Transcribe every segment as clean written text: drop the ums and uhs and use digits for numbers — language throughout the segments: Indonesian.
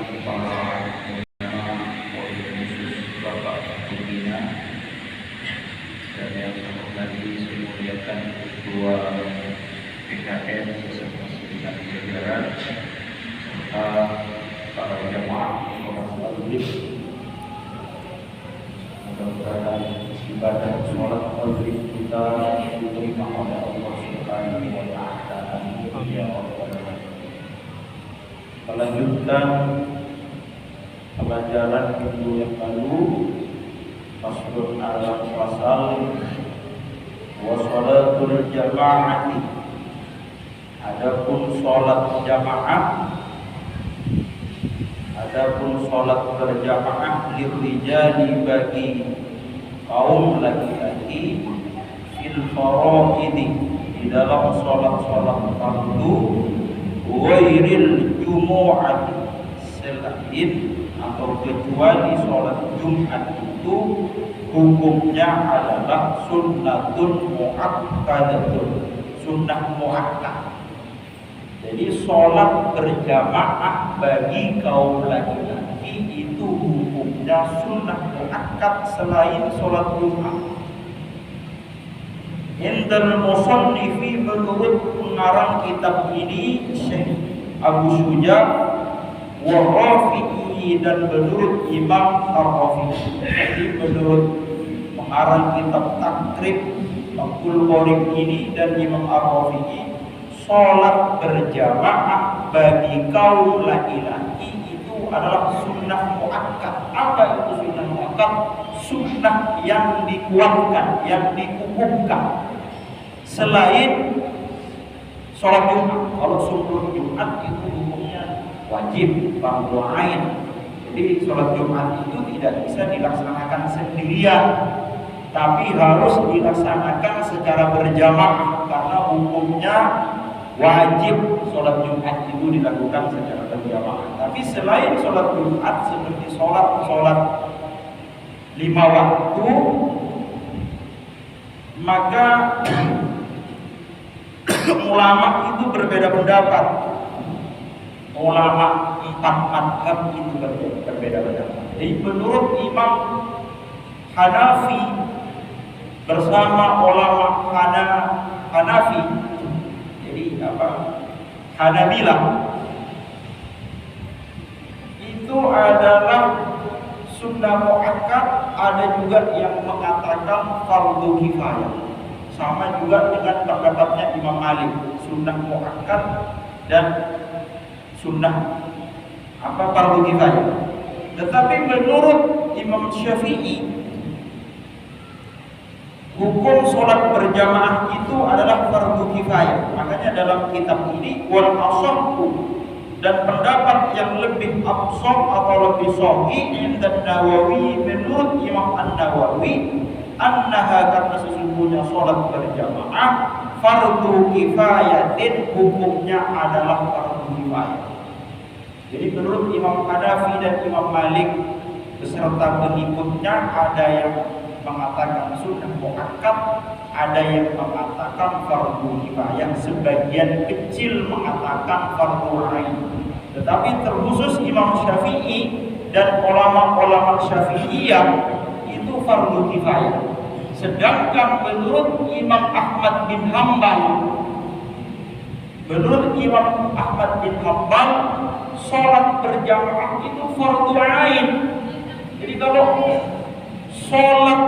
para wabil khusus Bapak Pembina dan yang lagi saya muliakan Ketua PKN beserta segenap jajaran serta para jamaah orang maghrib. Mudah-mudahan ibadah sholat maghrib kita diterima oleh Allah Subhanahu wa Ta'ala. Ya Allah. Melanjutkan pelajaran minggu yang lalu, Faslun al-Fasal wa sholatul jamaati. Adapun sholat jamaah, adapun sholat berjamaah lirijali bagi kaum laki-laki fil faraidi di dalam sholat-sholat fardu ghairil jumu'ati selain atau kecuali sholat Jumat itu hukumnya adalah sunnatun mu'akkadatun, sunnah mu'akkad. Jadi sholat berjamaah bagi kaum laki-laki itu hukumnya sunnah mu'akkad selain sholat Jumat. Indal musannifi, menurut pengarang kitab ini Syekh Abu Syuja wa Rafi'i, dan menurut Imam Ar-Rafi'i. Jadi menurut pengarang kitab Takrib Abdul Qorib ini dan Imam Ar-Rafi'i, sholat berjamaah bagi kaum laki-laki itu adalah sunnah mu'akkad. Apa itu sunnah mu'akkad? Sunnah yang dikuatkan, yang dikukuhkan selain sholat Jumat. Kalau sholat Jumat itu hukumnya wajib, fardu ain. Jadi sholat Jumat itu tidak bisa dilaksanakan sendirian, tapi harus dilaksanakan secara berjamaah karena hukumnya wajib sholat Jumat itu dilakukan secara berjamaah. Tapi selain sholat Jumat seperti sholat 5 waktu, maka ulama itu berbeda pendapat. Ulama 4 madhab itu berbeda pendapat. Jadi menurut Imam Hanafi bersama ulama Hanafi, jadi Hanabilah, itu adalah sunnah mu'akkad. Ada juga yang mengatakan fardu kifayah. Sama juga dengan pendapatnya Imam Malik, sunnah mu'akkad dan sunnah fardu kifayah. Tetapi menurut Imam Syafi'i, hukum sholat berjamaah itu adalah fardu kifayah. Makanya dalam kitab ini wal asahhu, dan pendapat yang lebih absah atau lebih sahih inda Nawawi, menurut Imam An-Nawawi, annaha, karena sesungguhnya sholat berjamaah fardu kifayatin, hukumnya adalah fardu kifayah. Jadi menurut Imam Hanafi dan Imam Malik beserta pengikutnya, ada yang mengatakan sunnah mu'akkad, ada yang mengatakan fardu kifayah, sebagian kecil mengatakan fardu ain. Tetapi terkhusus Imam Syafi'i dan ulama-ulama Syafi'iyah itu fardu kifayah. Sedangkan menurut Imam Ahmad bin Hanbal, sholat berjamaah itu fardu ain. Jadi kalau sholat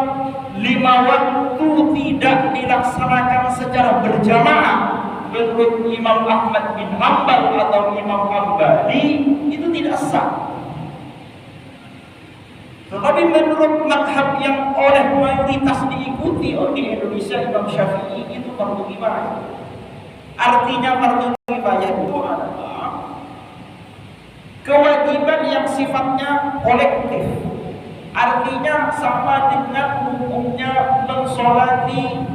5 waktu tidak dilaksanakan secara berjamaah, menurut Imam Ahmad bin Hanbal atau Imam Hambali, itu tidak sah. Tetapi menurut madhab yang oleh mayoritas diikuti di Indonesia, Imam Syafi'i, itu fardu kifayah. Artinya fardu kifayah itu adalah kewajiban yang sifatnya kolektif. Artinya sama dengan hukumnya mensolati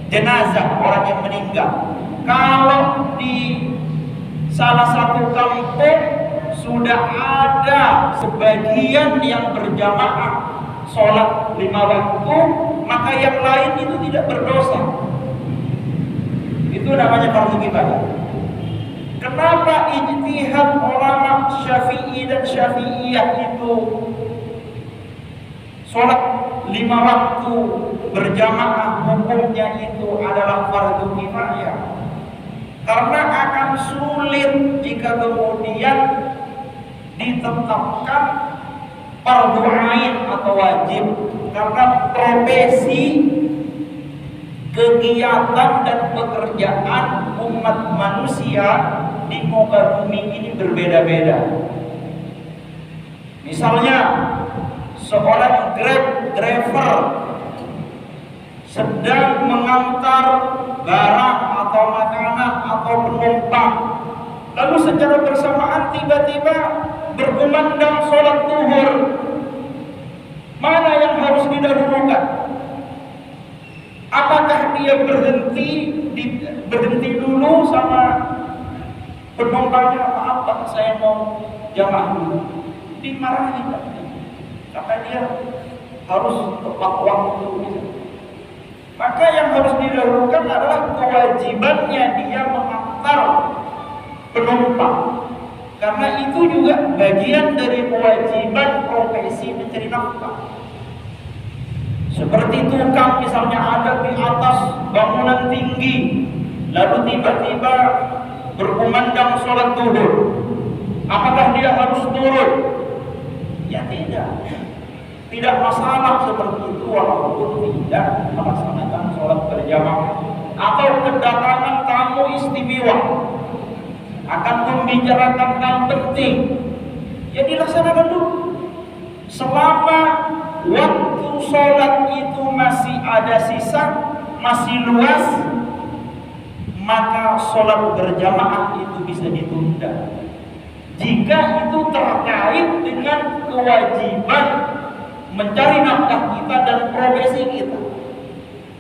jenazah orang yang meninggal. Kalau di salah satu kampung sudah ada sebagian yang berjamaah sholat 5 waktu, maka yang lain itu tidak berdosa. Itu namanya fardu kifayah. Kenapa ijtihad ulama Syafi'i dan Syafi'iyah itu sholat 5 waktu berjamaah hukumnya itu adalah fardu kifayah? Karena akan sulit jika kemudian ditetapkan fardu ain atau wajib, karena profesi, kegiatan dan pekerjaan umat manusia di muka bumi ini berbeda-beda. Misalnya seorang Grab driver sedang mengantar barang atau makanan atau penumpang, lalu secara bersamaan tiba-tiba berkumandang sholat zuhur. Mana yang harus didahulukan? Apakah dia berhenti dulu sama penumpangnya, maaf Pak, saya mau jamaah dulu? Dimarahi Pak, karena dia harus tepat waktu. Maka yang harus didahulukan adalah kewajibannya dia mengantar penumpang, karena itu juga bagian dari kewajiban profesi mencari nafkah. Seperti tukang misalnya ada di atas bangunan tinggi, lalu tiba-tiba berkumandang sholat zuhur, apakah dia harus turun? Ya tidak masalah seperti itu, walaupun tidak melaksanakan sholat berjamaah. Atau kedatangan tamu istimewa akan membicarakan hal penting, ya dilaksanakan dulu. Selama waktu sholat itu masih ada sisa, masih luas, maka sholat berjamaah itu bisa ditunda jika itu terkait dengan kewajiban mencari nafkah kita dan profesi kita.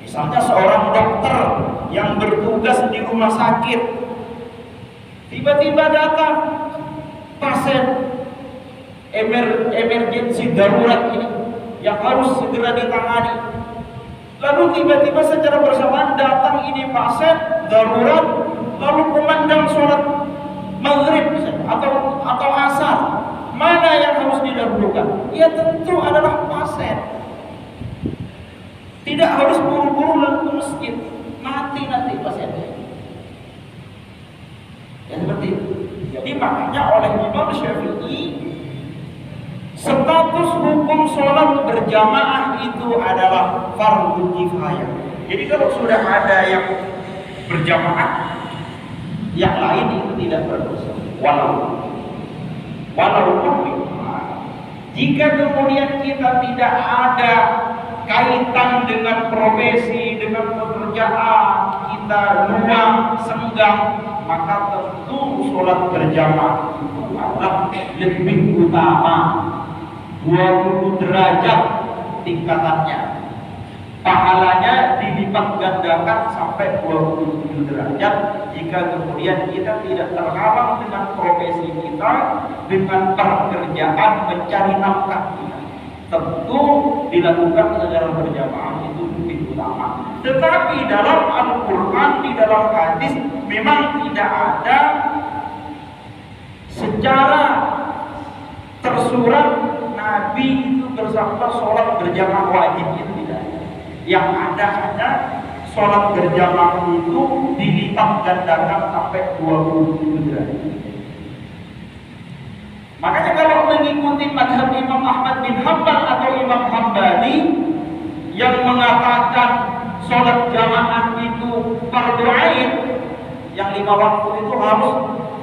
Misalnya seorang dokter yang bertugas di rumah sakit, tiba-tiba datang pasien emergensi darurat ini yang harus segera ditangani. Lalu tiba-tiba secara bersamaan datang ini pasien darurat, lalu kumandang sholat maghrib atau asar. Mana yang harus didahulukan? Ya tentu adalah pasien. Tidak harus buru-buru lalu ke masjid, mati nanti pasiennya. Ya seperti itu. Jadi makanya oleh Imam Syafi'i, status hukum sholat berjamaah itu adalah fardu kifayah. Jadi kalau sudah ada yang berjamaah, yang lain itu tidak berdosa. Walaupun jika kemudian kita tidak ada kaitan dengan profesi, dengan pekerjaan, kita luang, senggang, maka tentu sholat berjamaah itu adalah lebih utama, 20 derajat tingkatannya. Pahalanya dilipat gandakan sampai 27 derajat jika kemudian kita tidak terhalang dengan profesi kita, dengan pekerjaan mencari nafkah kita. Tentu dilakukan secara berjamaah itu lebih utama. Tetapi dalam Al-Quran, di dalam hadis memang tidak ada secara tersurat Nabi itu bersabda sholat berjamaah wajib, itu tidak ada. Yang ada hanya sholat berjamaah itu dilipat gandakan sampai 20 derajat. Makanya kalau mengikuti madhab Imam Ahmad bin Hanbal atau Imam Hambali yang mengatakan sholat jamaah itu fardu ain, yang 5 waktu itu harus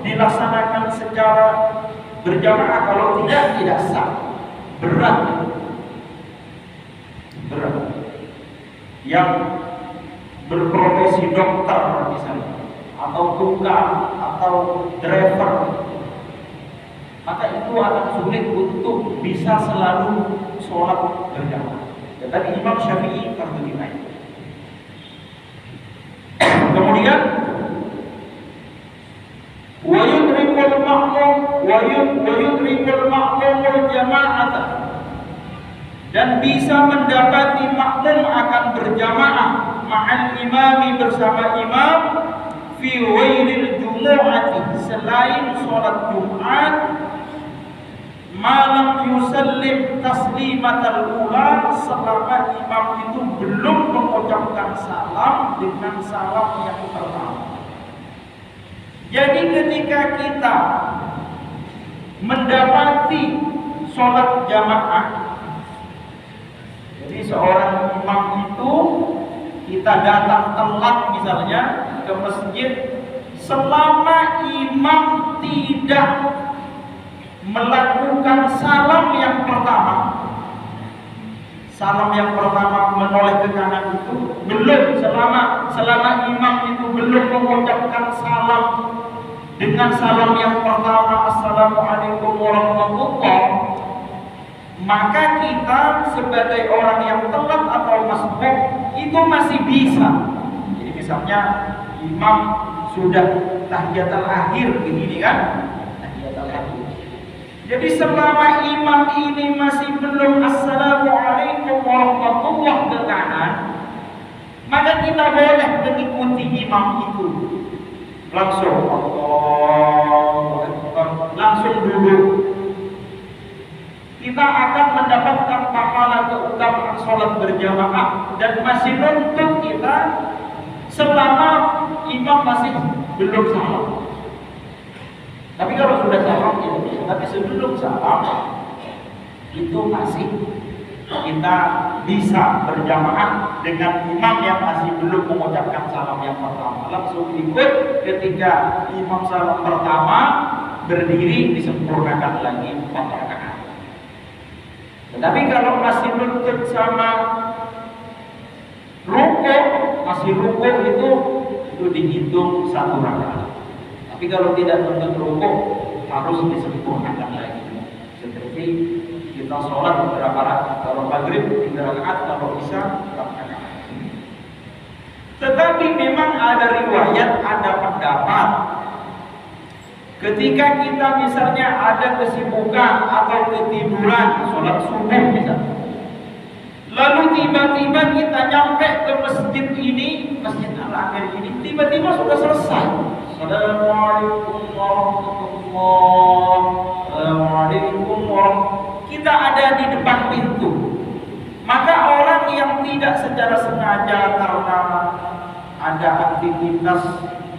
dilaksanakan secara berjamaah, kalau tidak sah, berat. Yang berprofesi dokter misalnya, atau tukang, atau driver, maka itu akan sulit untuk bisa selalu sholat berjamaah. Tetapi Imam Syafi'i fardu kifayah. Kemudian wa yudrikul ma'mumul jama'ata, dan bisa mendapati makmum akan berjamaah ma'al imami, bersama imam, fi wailil jumu'ati, selain sholat Jumat, malam yusallim taslimatal ula, selama imam itu belum mengucapkan salam dengan salam yang pertama. Jadi ketika kita mendapati sholat jamaah, jadi seorang imam itu kita datang telat misalnya ke masjid, selama imam tidak melakukan salam yang pertama, salam yang pertama menoleh ke kanan itu belum, selama imam itu belum mengucapkan salam dengan salam yang pertama, assalamualaikum warahmatullahi wabarakatuh, maka kita sebagai orang yang telat atau masbuk itu masih bisa. Jadi misalnya imam sudah tahiyatul akhir begini kan, tahiyatul akhir. Jadi selama imam ini masih belum assalamualaikum warahmatullahi ke kanan, maka kita boleh mengikuti imam itu. Langsung langsung duduk. Kita akan mendapatkan pahala keutamaan sholat berjamaah dan masih nuntut kita selama imam masih belum salam. Tapi kalau sudah salam ya bisa, tapi sebelum salam itu masih kita bisa berjamaah dengan imam yang masih belum mengucapkan salam yang pertama. Langsung ikut ketika imam salam pertama, berdiri disempurnakan lagi 4 rakaat. Tetapi kalau masih nuntut sama rukuk, masih rukuk itu dihitung 1 rakaat. Tapi kalau tidak nuntut rukuk harus disempurnakan lagi. Seperti kita sholat berapa rakaat? Kalau maghrib 3 rakaat, kalau isya 4 rakaat. Tetapi memang ada riwayat, ada pendapat. Ketika kita misalnya ada kesibukan atau ketiduran, sholat subuh misalnya, lalu tiba-tiba kita nyampe ke masjid ini, masjid Al-Akhir ini, tiba-tiba sudah selesai. Assalamualaikum warahmatullahi wabarakatuh. Kita ada di depan pintu. Maka orang yang tidak secara sengaja karena ada aktivitas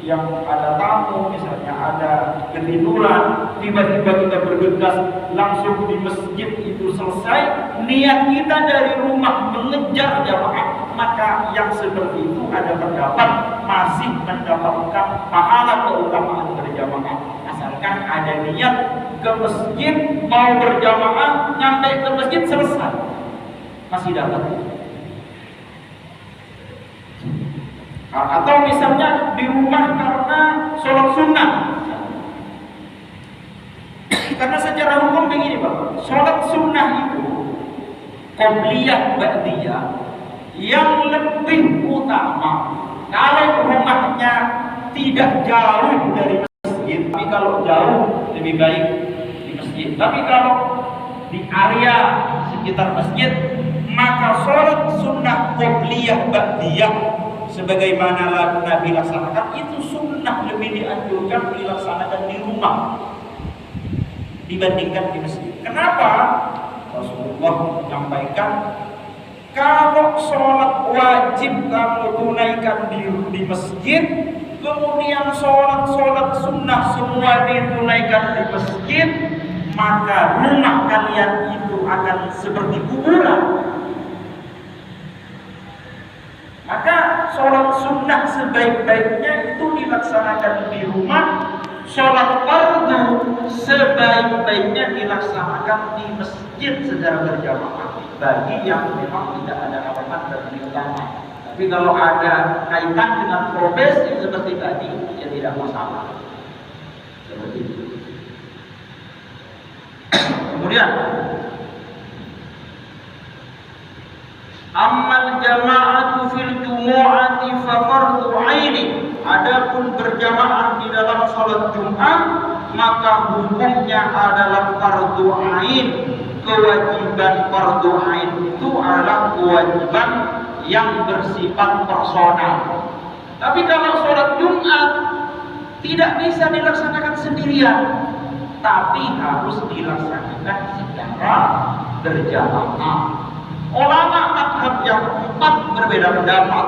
yang ada tamu, misalnya ada ketiduran, tiba-tiba kita bergegas langsung di masjid itu selesai, niat kita dari rumah mengejar jamaah, maka yang seperti itu ada pendapat masih mendapatkan pahala keutamaan berjamaah, asalkan ada niat ke masjid mau berjamaah, nyampe ke masjid selesai masih dapat. Atau misalnya di rumah karena sholat sunnah. Karena secara hukum begini Pak, sholat sunnah itu qobliyah ba'diyah yang lebih utama kalau rumahnya tidak jauh dari masjid. Tapi kalau jauh lebih baik di masjid. Tapi kalau di area sekitar masjid, maka sholat sunnah qobliyah ba'diyah sebagaimana Nabi laksanakan itu sunnah, lebih dianjurkan dilaksanakan di rumah dibandingkan di masjid. Kenapa? Rasulullah menyampaikan kalau sholat wajib kamu tunaikan di masjid, kemudian sholat sunnah semua ditunaikan di masjid, maka rumah kalian itu akan seperti kuburan. Maka sholat sunnah sebaik-baiknya itu dilaksanakan di rumah. Sholat fardu sebaik-baiknya dilaksanakan di masjid secara berjamaah bagi yang memang tidak ada halangan dari utama. Tapi kalau ada kaitan dengan profesi seperti tadi, ya tidak masalah. Seperti itu. Kemudian ammal jama'atu fil jumu'ati fa fardhu 'aini. Adapun berjamaah di dalam salat Jumat maka hukumnya adalah fardhu 'ain. Kewajiban fardhu 'ain itu adalah kewajiban yang bersifat personal. Tapi kalau salat Jumat tidak bisa dilaksanakan sendirian, tapi harus dilaksanakan secara berjamaah. Ulama madhab yang empat berbeda pendapat.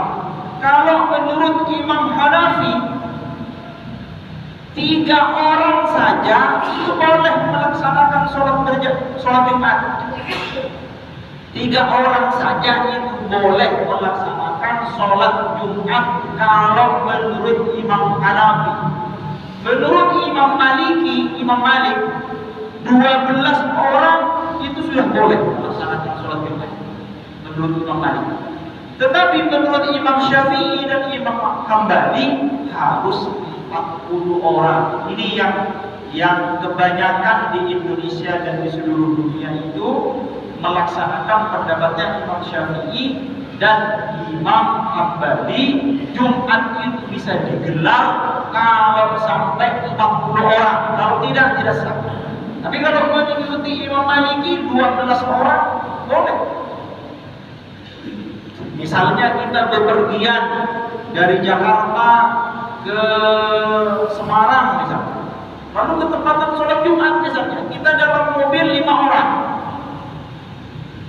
Kalau menurut Imam Hanafi, 3 orang saja itu boleh melaksanakan sholat Jumat. 3 orang saja itu boleh melaksanakan sholat Jumat kalau menurut Imam Hanafi. Menurut Imam Malik 12 orang itu sudah boleh melaksanakan sholat Jumat. Menurut Imam Malik. Tetapi menurut Imam Syafi'i dan Imam Hambali harus 40 orang. Ini yang kebanyakan di Indonesia dan di seluruh dunia itu melaksanakan pendapatnya Imam Syafi'i dan Imam Hambali. Jumat itu bisa digelar kalau sampai 40 orang. Kalau tidak sah. Tapi kalau mengikuti Imam Maliki 12 orang boleh. Misalnya kita bepergian dari Jakarta ke Semarang misalnya, lalu ke tempat sholat Jumat misalnya, kita dalam mobil 5 orang,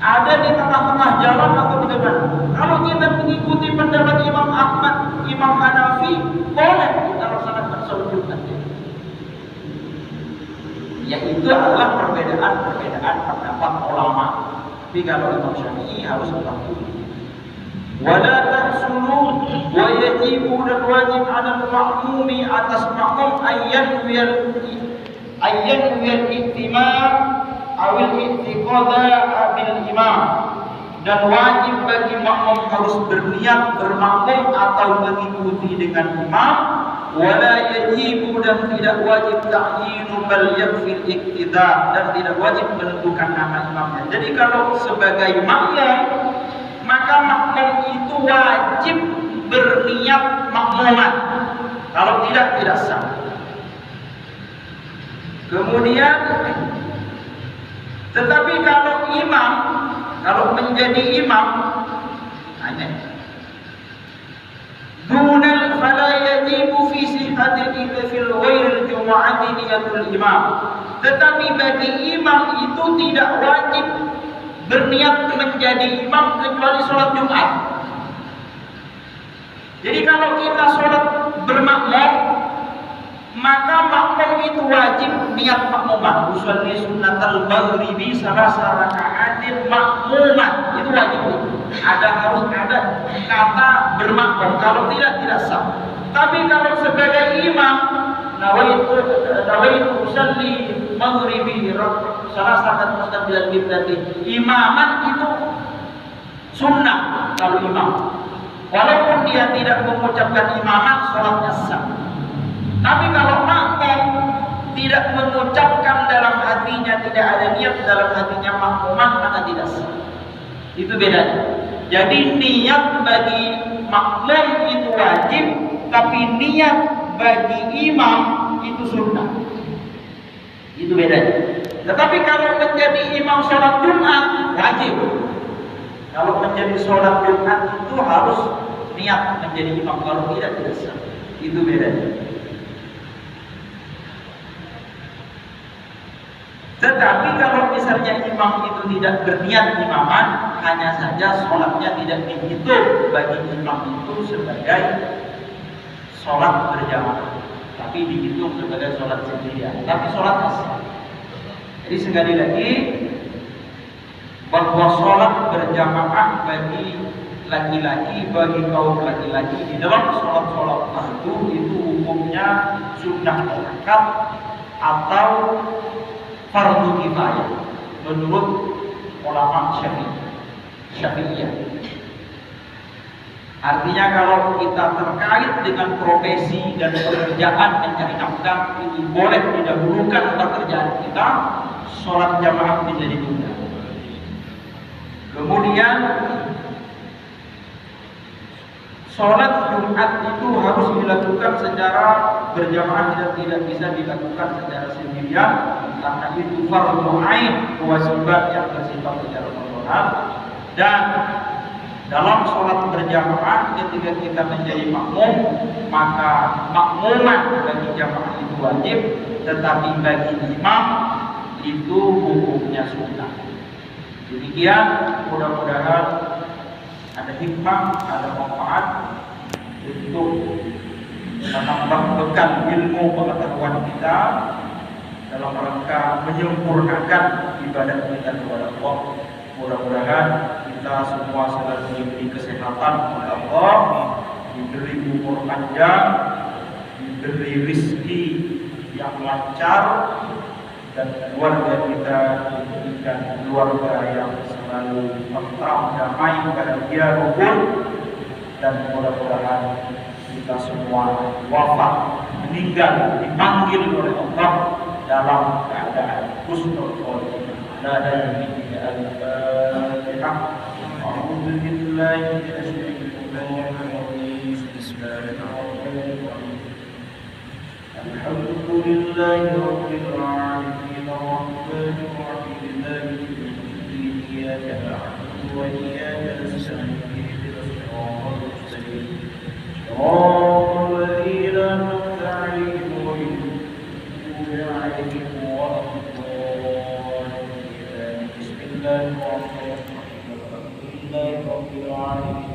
ada di tengah-tengah jalan atau di depan. Kalau kita mengikuti pendapat Imam Ahmad, Imam Hanafi, boleh kita laksanakan sholat Jumat. Yaitu adalah perbedaan pendapat ulama. Tapi kalau Imam Syafi'i harus berlaku. Wala tahsulu wa yajibu dan wajib 'ala al-ma'mumi atas makmum ayyan wiyal ihtimam awil i'tiqada bil imam, dan wajib bagi makmum harus berniat bermakmum atau mengikuti dengan imam. Wala yajibu dan tidak wajib ta'yinu bal yakfil iqtida, dan tidak wajib menentukan nama imamnya. Jadi kalau sebagai makmum, maka makmum itu wajib berniat makmuman. Kalau tidak sah. Kemudian, tetapi kalau menjadi imam, hanya dunal fala yajibu fi sihhatil fil ghairil jumu'ati niyatul imam. Tetapi bagi imam itu tidak wajib berniat menjadi imam kecuali sholat Jumat. Jadi kalau kita sholat bermakmum, maka makmum itu wajib niat makmuman. Usolli sunnatal maghribi salasa raka'atin makmuman. Itu wajib. Harus ada kata bermakmum. Kalau tidak sah. Tapi kalau sebagai imam, nawaitu usolli maghribi salasa mustaqbilal qiblati. Imaman itu sunnah kalau imam. Walaupun dia tidak mengucapkan imaman, sholatnya sah. Tapi kalau makmum tidak mengucapkan dalam hatinya, tidak ada niat dalam hatinya makmuman, maka tidak sah. Itu bedanya. Jadi niat bagi makmum itu wajib, tapi niat bagi imam itu sunnah. Itu bedanya. Tetapi kalau menjadi imam sholat Jumat wajib. Kalau menjadi sholat Jumat itu harus niat menjadi imam. Kalau tidak sah. Itu bedanya. Tetapi kalau misalnya imam itu tidak berniat imaman, hanya saja sholatnya tidak dihitung bagi imam itu sebagai sholat berjamaah, tapi dihitung sebagai sholat sendirian. Tapi sholat sah. Jadi sekali lagi, bahwa sholat berjamaah bagi laki-laki, bagi kaum laki-laki di dalam sholat fardu itu hukumnya sunnah muakkad atau fardu kifayah menurut ulama Syafi'iyah. Artinya kalau kita terkait dengan profesi dan pekerjaan mencari nafkah, itu boleh didahulukan pekerjaan kita, sholat jamaah menjadi tunda. Kemudian sholat Jumat itu harus dilakukan secara berjamaah dan tidak bisa dilakukan secara sendirian, karena itu fardhu ain, kewajiban yang bersifat secara personal. Dan Dalam sholat berjamaah ketika kita menjadi makmum, maka makmuman bagi jamaah itu wajib, tetapi bagi imam itu hukumnya sunnah. Demikian, mudah-mudahan ada hikmah, ada manfaat untuk menambah bekal ilmu pengetahuan kita dalam rangka menyempurnakan ibadah kita kepada Allah. Mudah-mudahan kita semua selalu diberi kesehatan oleh Allah, diberi umur panjang, diberi rezeki yang lancar, dan keluarga kita diberikan keluarga yang selalu tentram, damai, bahagia, rukun, dan mudah-mudahan kita semua wafat, meninggal, dipanggil oleh Allah dalam keadaan husnul khotimah. Al-Fatihah. A'udzu billahi minasyaitonir rajim. Bismillahirrahmanirrahim. Alhamdulillahi rabbil alamin. Arrahmanir rahim. Maliki yawmiddin. Iyyaka na'budu wa iyyaka nasta'in. Ihdinas siratal mustaqim. Shiratal ladzina an'amta 'alaihim ghairil maghdubi 'alaihim waladdallin. Bismillahirrahmanirrahim. Alhamdulillahi rabbil alamin.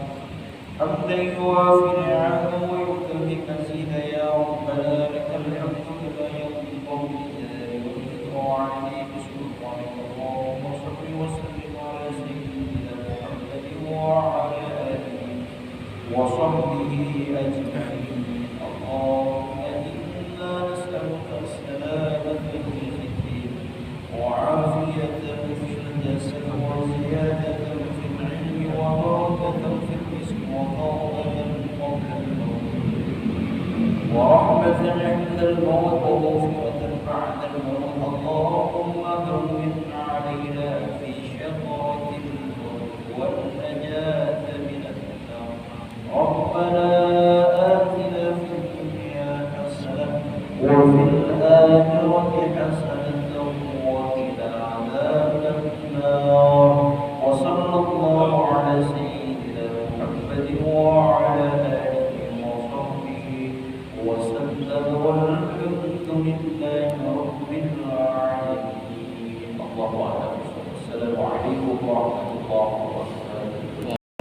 حمدا يوافي نعمه ويكفي مزيدا يا ربنا لك الحمد كما ينبغي لجلاله وجهك وعليك سلطانك. اللهم صل وسلم على سيدنا محمد وعلى اله وصحبه اجمعين. اللهم انا نسالك السلامه في الدين وعافيه في الجسد وزياده في العلم وبركه في الرزق وفضلا قبل الموت ورحمة عند الموت وغفرة بعد الموت. اللهم هون علينا في شقوة الموت والنجاة من النار. ربنا آتنا في الدنيا حسنة وفي الآخرة حسنة وقنا عذاب النار. وصلى الله على سيدنا محمد وعلى آله وصحبه وسلم والحمد لله رب العالمين. الله أعلم. السلام عليكم ورحمة الله وبركاته.